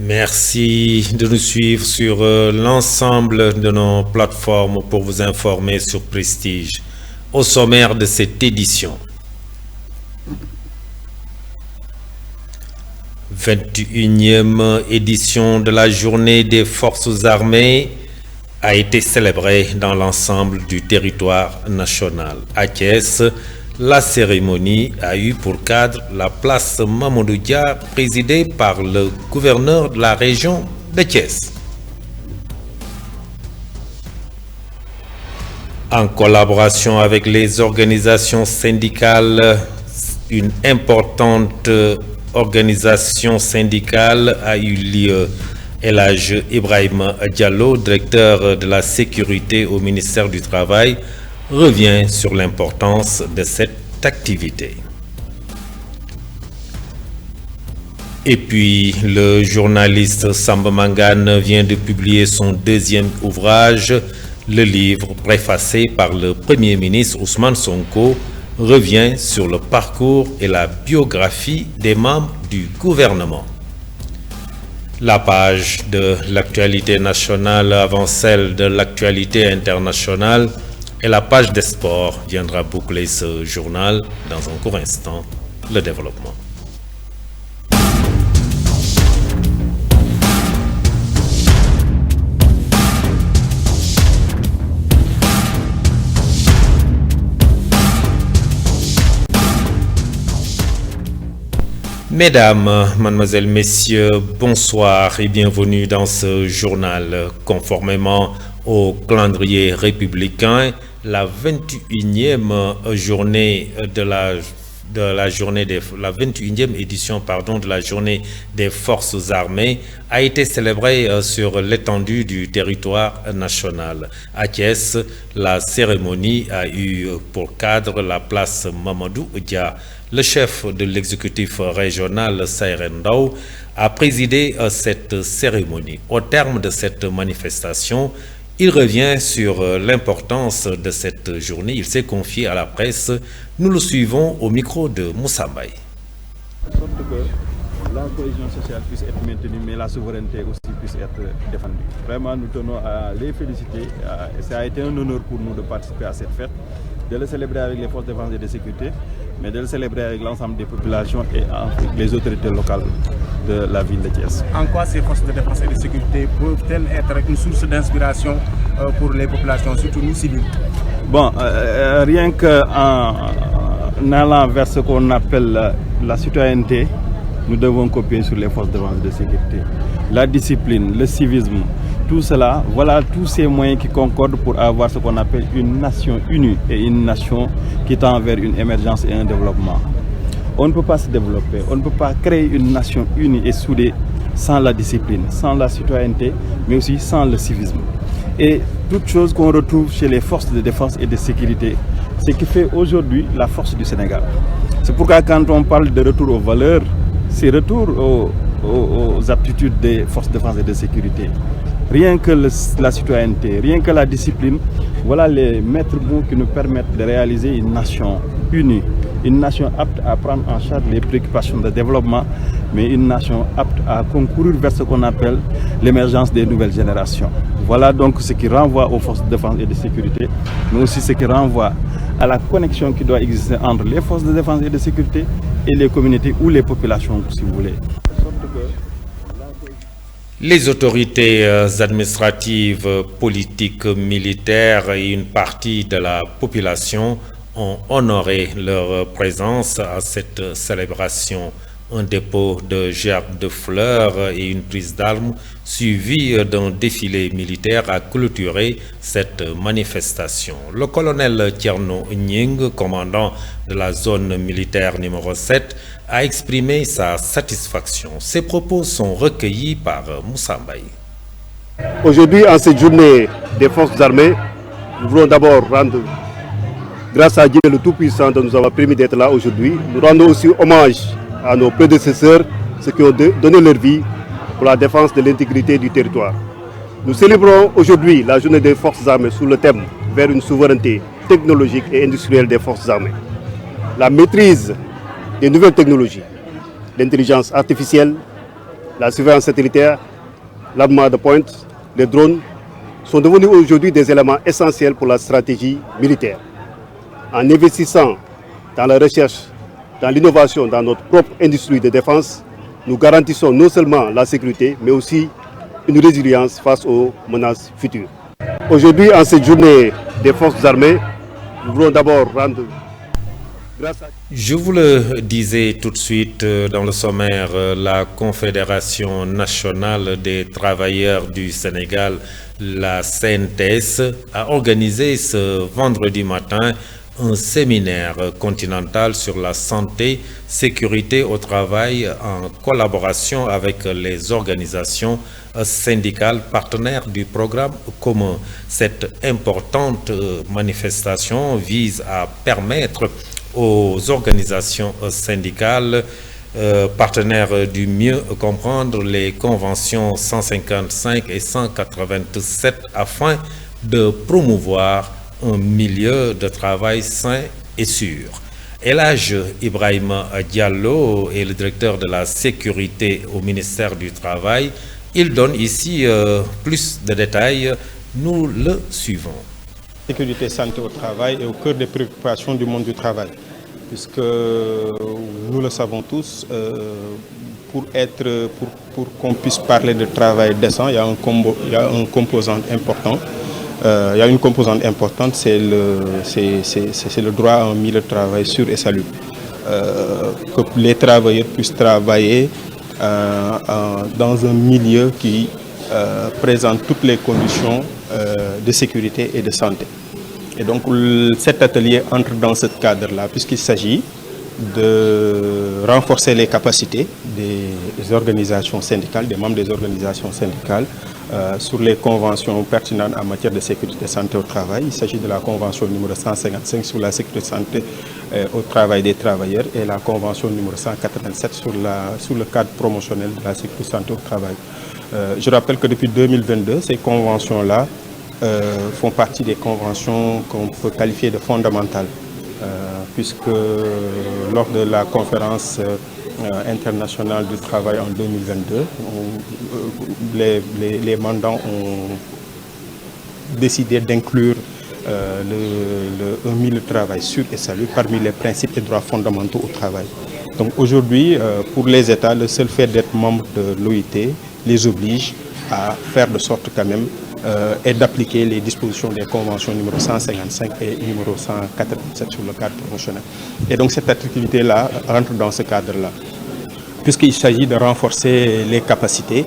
Merci de nous suivre sur l'ensemble de nos plateformes pour vous informer sur Prestige. Au sommaire de cette édition, 21e édition de la Journée des Forces armées a été célébrée dans l'ensemble du territoire national. À Thiès, la cérémonie a eu pour cadre la place Mamadou Dia, présidée par le gouverneur de la région de Thiès. En collaboration avec les organisations syndicales, une importante organisation syndicale a eu lieu. El Hadj Ibrahima Diallo, directeur de la sécurité au ministère du Travail, revient sur l'importance de cette activité. Et puis, le journaliste Samba Mangane vient de publier son deuxième ouvrage. Le livre, préfacé par le Premier ministre Ousmane Sonko, revient sur le parcours et la biographie des membres du gouvernement. La page de l'actualité nationale avant celle de l'actualité internationale et la page des sports viendra boucler ce journal. Dans un court instant, le développement. Mesdames, mademoiselles, messieurs, bonsoir et bienvenue dans ce journal. Conformément au calendrier républicain, la 21e journée de la 21e édition de la journée des forces armées a été célébrée sur l'étendue du territoire national. À Thiès, la cérémonie a eu pour cadre la place Mamadou Dia. Le chef de l'exécutif régional, Saïr Ndao, a présidé cette cérémonie. Au terme de cette manifestation, il revient sur l'importance de cette journée. Il s'est confié à la presse. Nous le suivons au micro de Moussa Mbaye. De sorte que la cohésion sociale puisse être maintenue, mais la souveraineté aussi puisse être défendue. Vraiment, nous tenons à les féliciter. Ça a été un honneur pour nous de participer à cette fête, de le célébrer avec les forces de défense et de sécurité, mais de le célébrer avec l'ensemble des populations et avec les autorités locales de la ville de Thiès. En quoi ces forces de défense et de sécurité peuvent-elles être une source d'inspiration pour les populations, surtout nous civils? Bon, rien qu'en allant vers ce qu'on appelle la citoyenneté, nous devons copier sur les forces de défense et de sécurité. La discipline, le civisme, tout cela, voilà tous ces moyens qui concordent pour avoir ce qu'on appelle une nation unie et une nation qui tend vers une émergence et un développement. On ne peut pas se développer, on ne peut pas créer une nation unie et soudée sans la discipline, sans la citoyenneté, mais aussi sans le civisme. Et toute chose qu'on retrouve chez les forces de défense et de sécurité, c'est ce qui fait aujourd'hui la force du Sénégal. C'est pourquoi quand on parle de retour aux valeurs, c'est retour aux aptitudes des forces de défense et de sécurité. Rien que la citoyenneté, rien que la discipline, voilà les maîtres mots qui nous permettent de réaliser une nation unie, une nation apte à prendre en charge les préoccupations de développement, mais une nation apte à concourir vers ce qu'on appelle l'émergence des nouvelles générations. Voilà donc ce qui renvoie aux forces de défense et de sécurité, mais aussi ce qui renvoie à la connexion qui doit exister entre les forces de défense et de sécurité et les communautés ou les populations, si vous voulez. Les autorités administratives, politiques, militaires et une partie de la population ont honoré leur présence à cette célébration. Un dépôt de gerbes de fleurs et une prise d'armes suivi d'un défilé militaire a clôturé cette manifestation. Le colonel Tierno Nying, commandant de la zone militaire numéro 7, a exprimé sa satisfaction. Ses propos sont recueillis par Moussa Mbaye. Aujourd'hui, en cette journée des forces armées, nous voulons d'abord rendre grâce à Dieu le Tout-Puissant de nous avoir permis d'être là aujourd'hui. Nous rendons aussi hommage à nos prédécesseurs, ceux qui ont donné leur vie pour la défense de l'intégrité du territoire. Nous célébrons aujourd'hui la journée des forces armées sous le thème « Vers une souveraineté technologique et industrielle des forces armées ». La maîtrise des nouvelles technologies, l'intelligence artificielle, la surveillance satellitaire, l'armement de pointe, les drones sont devenus aujourd'hui des éléments essentiels pour la stratégie militaire. En investissant dans la recherche, dans l'innovation, dans notre propre industrie de défense, nous garantissons non seulement la sécurité, mais aussi une résilience face aux menaces futures. Aujourd'hui, en cette journée des forces armées, nous voulons d'abord rendre grâce à... Je vous le disais tout de suite dans le sommaire, la Confédération nationale des travailleurs du Sénégal, la CNTS, a organisé ce vendredi matin un séminaire continental sur la santé, sécurité au travail en collaboration avec les organisations syndicales partenaires du programme commun. Cette importante manifestation vise à permettre aux organisations syndicales partenaires du mieux comprendre les conventions 155 et 187 afin de promouvoir un milieu de travail sain et sûr. El Hadj Ibrahima Diallo est le directeur de la sécurité au ministère du Travail. Il donne ici plus de détails. Nous le suivons. La sécurité santé au travail est au cœur des préoccupations du monde du travail, puisque nous le savons tous, pour qu'on puisse parler de travail décent, il y a un composant important. Il y a une composante importante, c'est le droit à un milieu de travail sûr et salubre. Que les travailleurs puissent travailler dans un milieu qui présente toutes les conditions de sécurité et de santé. Et donc cet atelier entre dans ce cadre-là, puisqu'il s'agit de renforcer les capacités des organisations syndicales, des membres des organisations syndicales, sur les conventions pertinentes en matière de sécurité et santé au travail. Il s'agit de la convention numéro 155 sur la sécurité et santé au travail des travailleurs et la convention numéro 187 sur le cadre promotionnel de la sécurité et santé au travail. Je rappelle que depuis 2022, ces conventions-là font partie des conventions qu'on peut qualifier de fondamentales, puisque lors de la conférence internationale du travail en 2022, les mandants ont décidé d'inclure un milieu de travail sûr et salubre parmi les principes et droits fondamentaux au travail. Donc aujourd'hui, pour les États, le seul fait d'être membre de l'OIT les oblige à faire de sorte quand même et d'appliquer les dispositions des conventions numéro 155 et numéro 187 sur le cadre promotionnel. Et donc cette activité-là rentre dans ce cadre-là, puisqu'il s'agit de renforcer les capacités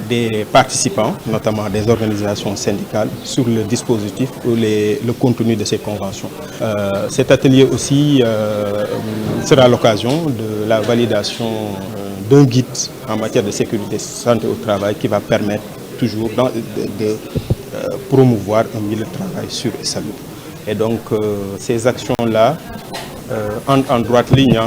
des participants, notamment des organisations syndicales, sur le dispositif ou le contenu de ces conventions. Cet atelier aussi sera l'occasion de la validation d'un guide en matière de sécurité et santé au travail qui va permettre toujours de promouvoir un milieu de travail sûr et salubre. Et donc ces actions-là entrent en droite ligne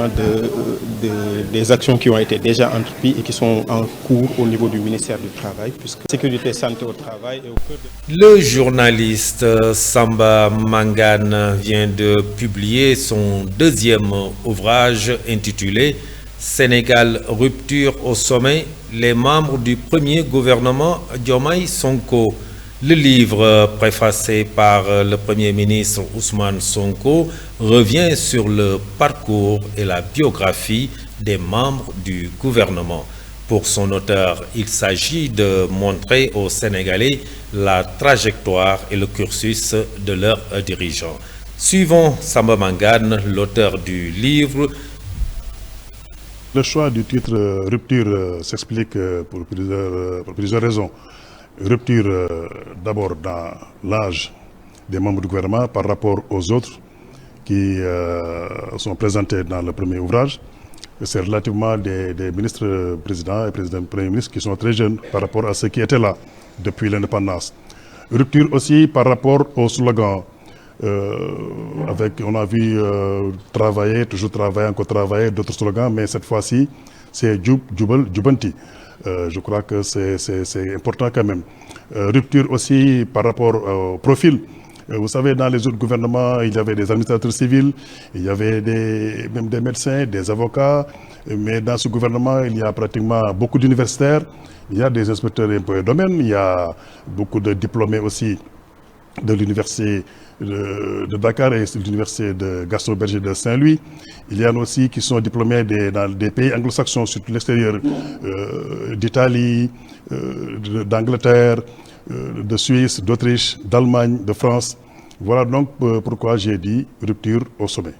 des actions qui ont été déjà entreprises et qui sont en cours au niveau du ministère du Travail, puisque la sécurité et santé au travail est au cœur de... Le journaliste Samba Mangane vient de publier son deuxième ouvrage intitulé Sénégal, rupture au sommet, les membres du premier gouvernement Diomaye Sonko. Le livre, préfacé par le Premier ministre Ousmane Sonko, revient sur le parcours et la biographie des membres du gouvernement. Pour son auteur, il s'agit de montrer aux Sénégalais la trajectoire et le cursus de leurs dirigeants. Suivons Samba Mangane, l'auteur du livre. Le choix du titre Rupture s'explique pour plusieurs raisons. Rupture d'abord dans l'âge des membres du gouvernement par rapport aux autres qui sont présentés dans le premier ouvrage. C'est relativement des ministres présidents et premiers ministres qui sont très jeunes par rapport à ceux qui étaient là depuis l'indépendance. Rupture aussi par rapport au slogan. On a vu travailler, toujours travailler, encore travailler, d'autres slogans, mais cette fois-ci, c'est Djoub, Djoubal, Djoubanti. Je crois que c'est important quand même. Rupture aussi par rapport au profil Vous savez, dans les autres gouvernements, il y avait des administrateurs civils, il y avait même des médecins, des avocats, mais dans ce gouvernement, il y a pratiquement beaucoup d'universitaires, il y a des inspecteurs d'impôts et domaines, il y a beaucoup de diplômés aussi de l'université de Dakar et de l'université de Gaston Berger de Saint-Louis. Il y en a aussi qui sont diplômés dans des pays anglo-saxons, surtout l'extérieur, d'Italie, d'Angleterre, de Suisse, d'Autriche, d'Allemagne, de France. Voilà donc pourquoi j'ai dit rupture au sommet.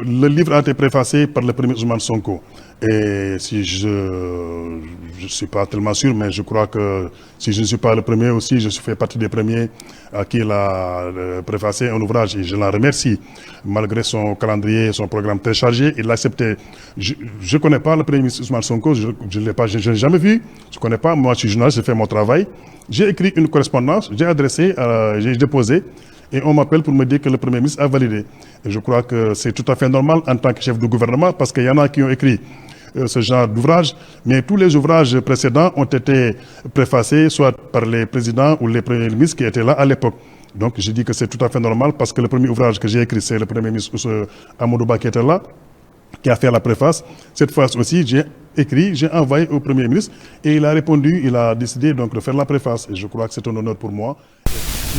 Le livre a été préfacé par le premier Ousmane Sonko. Et si je ne suis pas tellement sûr, mais je crois que si je ne suis pas le premier aussi, je fais partie des premiers à qui il a préfacé un ouvrage. Et je l'en remercie. Malgré son calendrier, son programme très chargé, il l'a accepté. Je ne connais pas le premier ministre Ousmane Sonko, je ne l'ai jamais vu. Je ne connais pas. Moi, je suis journaliste, j'ai fait mon travail. J'ai écrit une correspondance, j'ai déposé. Et on m'appelle pour me dire que le Premier ministre a validé. Et je crois que c'est tout à fait normal en tant que chef de gouvernement, parce qu'il y en a qui ont écrit ce genre d'ouvrage, mais tous les ouvrages précédents ont été préfacés soit par les présidents ou les premiers ministres qui étaient là à l'époque. Donc je dis que c'est tout à fait normal, parce que le premier ouvrage que j'ai écrit, c'est le Premier ministre Amadou Ba qui était là, qui a fait la préface. Cette fois aussi, j'ai envoyé au Premier ministre, et il a répondu, il a décidé donc de faire la préface. Et je crois que c'est un honneur pour moi.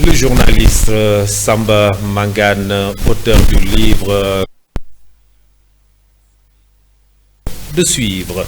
Le journaliste Samba Mangane, auteur du livre de suivre.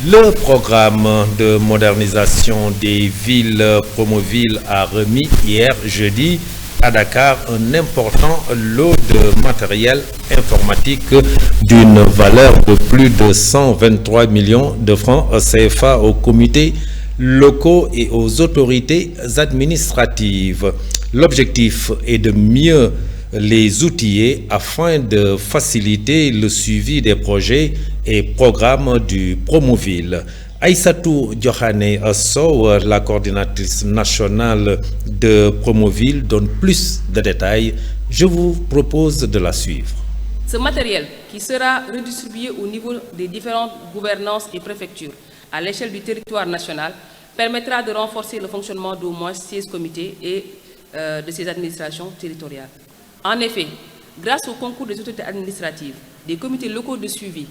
Le programme de modernisation des villes Promoville a remis hier jeudi à Dakar un important lot de matériel informatique d'une valeur de plus de 123 millions de francs CFA au comité locaux et aux autorités administratives. L'objectif est de mieux les outiller afin de faciliter le suivi des projets et programmes du Promoville. Aïssatou Diokhane Sow, la coordinatrice nationale de Promoville, donne plus de détails. Je vous propose de la suivre. Ce matériel, qui sera redistribué au niveau des différentes gouvernances et préfectures à l'échelle du territoire national, permettra de renforcer le fonctionnement d'au moins 16 comités et de ces administrations territoriales. En effet, grâce au concours des autorités administratives, des comités locaux de suivi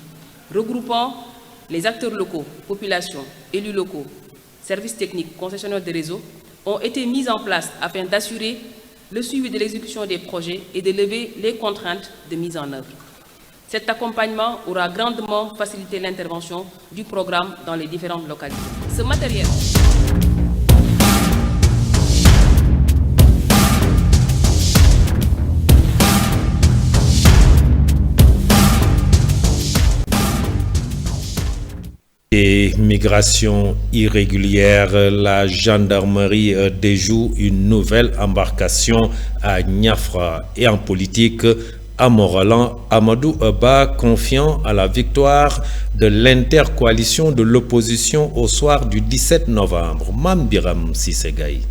regroupant les acteurs locaux, populations, élus locaux, services techniques, concessionnaires de réseaux, ont été mis en place afin d'assurer le suivi de l'exécution des projets et de lever les contraintes de mise en œuvre. Cet accompagnement aura grandement facilité l'intervention du programme dans les différentes localités. Ce matériel Et migration irrégulière, la gendarmerie déjoue une nouvelle embarcation à Niafra. Et en politique, Amoralan Amadou Ba, confiant à la victoire de l'intercoalition de l'opposition au soir du 17 novembre. Mambiram Sissegaï.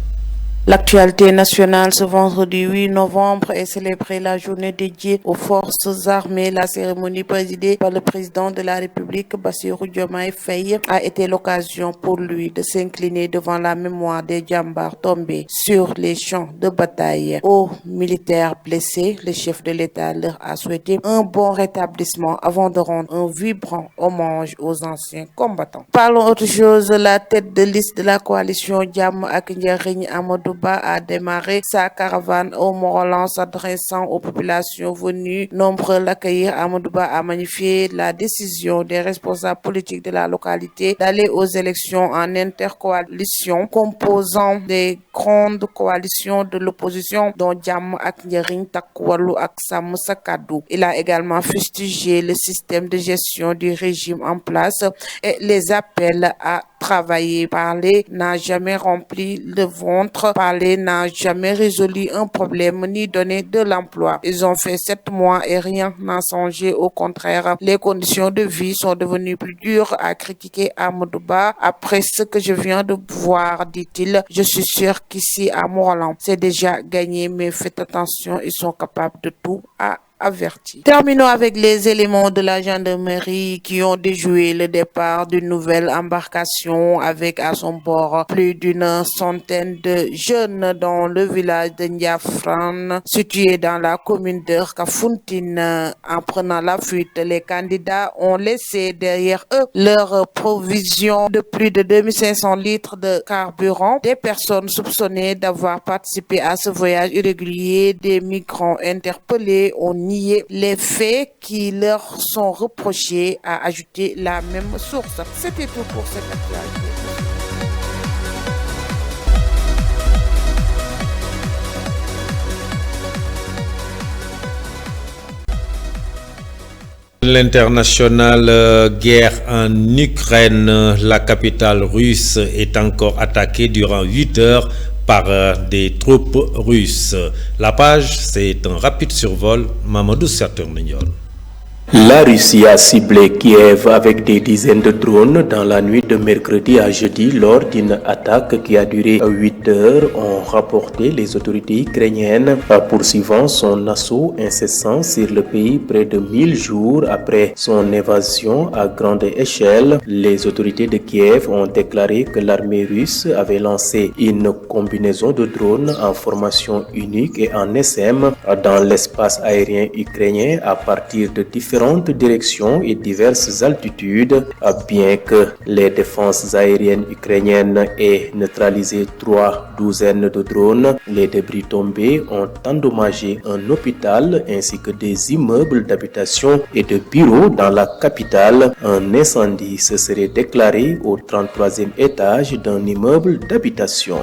L'actualité nationale ce vendredi 8 novembre est célébrée la journée dédiée aux forces armées. La cérémonie présidée par le président de la République, Bassirou Diomaye Faye, a été l'occasion pour lui de s'incliner devant la mémoire des djambars tombés sur les champs de bataille. Aux militaires blessés, le chef de l'État leur a souhaité un bon rétablissement avant de rendre un vibrant hommage aux anciens combattants. Parlons autre chose. La tête de liste de la coalition Jàmm ak Njariñ, Amadou Ba, a démarré sa caravane au Morolan, s'adressant aux populations venues nombreux l'accueillir. Amadou Ba a magnifié la décision des responsables politiques de la localité d'aller aux élections en intercoalition composant des grandes coalitions de l'opposition dont Jàmm ak Njariñ, Takku Wallu ak Sàmm Sa Kàddu. Il a également fustigé le système de gestion du régime en place et les appels à travailler. Parler n'a jamais rempli le ventre. Parler n'a jamais résolu un problème ni donné de l'emploi. Ils ont fait 7 mois et rien n'a changé. Au contraire, les conditions de vie sont devenues plus dures, à critiquer Amadou Ba. Après ce que je viens de voir, dit-il, je suis sûr qu'ici à Morolan, c'est déjà gagné, mais faites attention, ils sont capables de tout, a avertis. Terminons avec les éléments de la gendarmerie qui ont déjoué le départ d'une nouvelle embarcation avec à son bord plus d'une centaine de jeunes dans le village de Ndiafran, situé dans la commune de Kafountine. En prenant la fuite, les candidats ont laissé derrière eux leur provision de plus de 2500 litres de carburant. Des personnes soupçonnées d'avoir participé à ce voyage irrégulier des migrants interpellés ont nié les faits qui leur sont reprochés, a ajouté la même source. C'était tout pour cette actualité. L'internationale guerre en Ukraine, la capitale russe est encore attaquée durant 8 heures par des troupes russes. La page, c'est un rapide survol. Mamadou Saturniol. La Russie a ciblé Kiev avec des dizaines de drones dans la nuit de mercredi à jeudi lors d'une attaque qui a duré 8 heures, ont rapporté les autorités ukrainiennes, poursuivant son assaut incessant sur le pays près de 1000 jours après son évasion à grande échelle. Les autorités de Kiev ont déclaré que l'armée russe avait lancé une combinaison de drones en formation unique et en SM dans l'espace aérien ukrainien à partir de différentes directions et diverses altitudes. Bien que les défenses aériennes ukrainiennes aient neutralisé 3 douzaines de drones, les débris tombés ont endommagé un hôpital ainsi que des immeubles d'habitation et de bureaux dans la capitale. Un incendie se serait déclaré au 33e étage d'un immeuble d'habitation.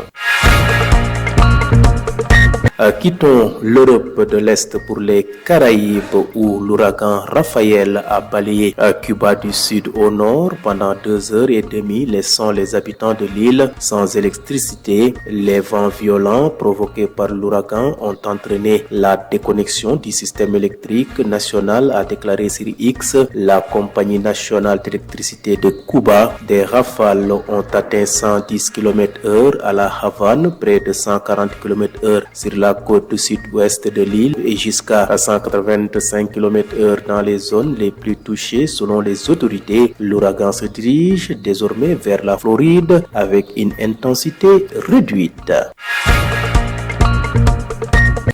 Quittons l'Europe de l'Est pour les Caraïbes où l'ouragan Raphaël a balayé Cuba du Sud au nord pendant 2 heures et demie, laissant les habitants de l'île sans électricité. Les vents violents provoqués par l'ouragan ont entraîné la déconnexion du système électrique national, a déclaré sur X la compagnie nationale d'électricité de Cuba. Des rafales ont atteint 110 km/h à la Havane, près de 140 km/h sur la côte sud-ouest de l'île et jusqu'à 185 km/h dans les zones les plus touchées selon les autorités. L'ouragan se dirige désormais vers la Floride avec une intensité réduite.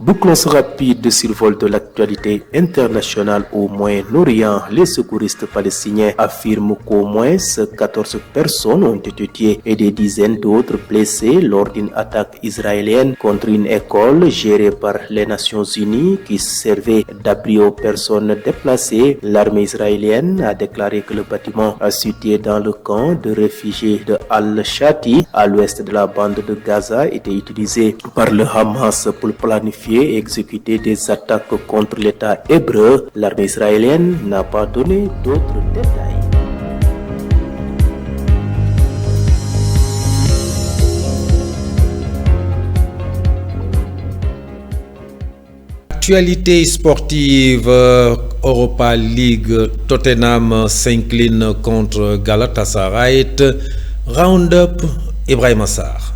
Bouclons ce rapide survol de l'actualité internationale au Moyen-Orient. Les secouristes palestiniens affirment qu'au moins 14 personnes ont été tuées et des dizaines d'autres blessées lors d'une attaque israélienne contre une école gérée par les Nations Unies qui servait d'abri aux personnes déplacées. L'armée israélienne a déclaré que le bâtiment situé dans le camp de réfugiés de Al-Shati à l'ouest de la bande de Gaza était utilisé par le Hamas pour planifier et exécuter des attaques contre l'État hébreu. L'armée israélienne n'a pas donné d'autres détails. Actualité sportive, Europa League, Tottenham s'incline contre Galatasaray. Round-up, Ibrahim Assar.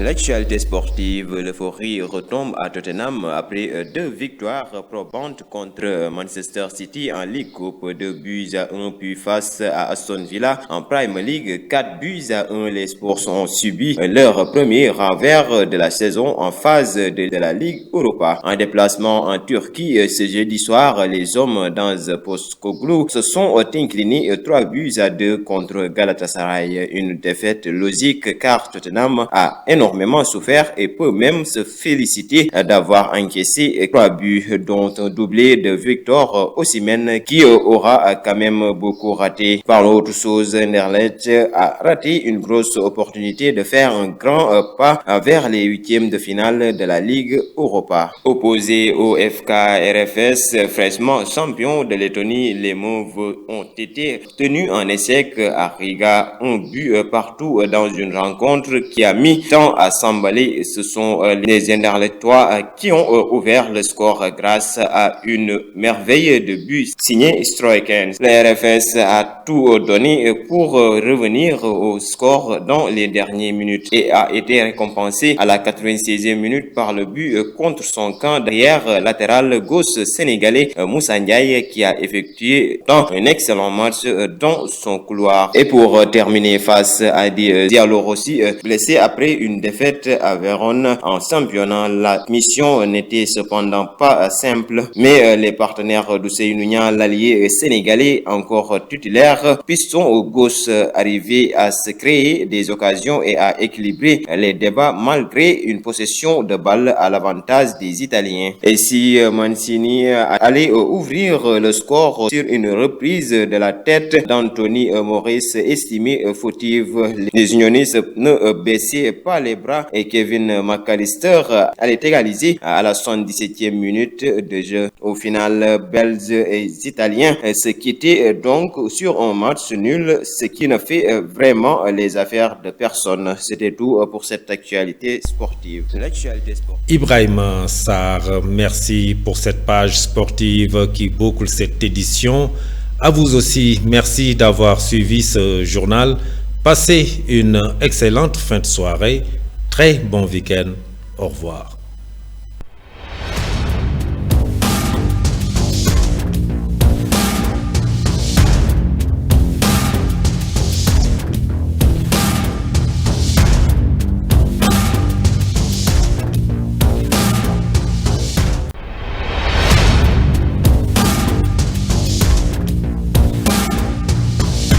L'actualité sportive, l'euphorie retombe à Tottenham après 2 victoires probantes contre Manchester City en League Cup, 2-1, puis face à Aston Villa en Premier League, 4-1. Les Spurs ont subi leur premier renvers de la saison en phase de la Ligue Europa. En déplacement en Turquie ce jeudi soir, les hommes d'Ange Postecoglou se sont inclinés 3-2 contre Galatasaray. Une défaite logique car Tottenham a énormément souffert et peut même se féliciter d'avoir encaissé 3 buts, dont un doublé de Victor Osimhen qui aura quand même beaucoup raté. Par l'autre chose, Anderlecht a raté une grosse opportunité de faire un grand pas vers les 8e de finale de la Ligue Europa. Opposé au FK RFS, fraîchement champion de Lettonie, les Mauves ont été tenus en échec à Riga, 1 but partout dans une rencontre qui a mis tant parvenant à s'emballer. Ce sont les Anderlechtois qui ont ouvert le score grâce à une merveille de but signé Stroikens. Le RFS a tout donné pour revenir au score dans les dernières minutes et a été récompensé à la 96e minute par le but contre son camp derrière latéral gauche sénégalais Moussa Ndiaye qui a effectué un excellent match dans son couloir. Et pour terminer, face à des Diallo Rossi blessé après une défaite à Vérone en championnat, la mission n'était cependant pas simple, mais les partenaires d'Ousseynou Niang, l'allié sénégalais encore titulaire, piston au gauche, arrivé à se créer des occasions et à équilibrer les débats malgré une possession de balle à l'avantage des Italiens. Et si Mancini allait ouvrir le score sur une reprise de la tête d'Anthony Maurice estimé fautive, les unionistes ne baissaient pas les bras et Kevin McAllister allait égaliser à la 77e minute de jeu. Au final, Belges et Italiens se quittaient donc sur un match nul, ce qui ne fait vraiment les affaires de personne. C'était tout pour cette actualité sportive. Ibrahima Sarr, merci pour cette page sportive qui boucle cette édition. À vous aussi, merci d'avoir suivi ce journal. Passez une excellente fin de soirée. Très bon week-end. Au revoir.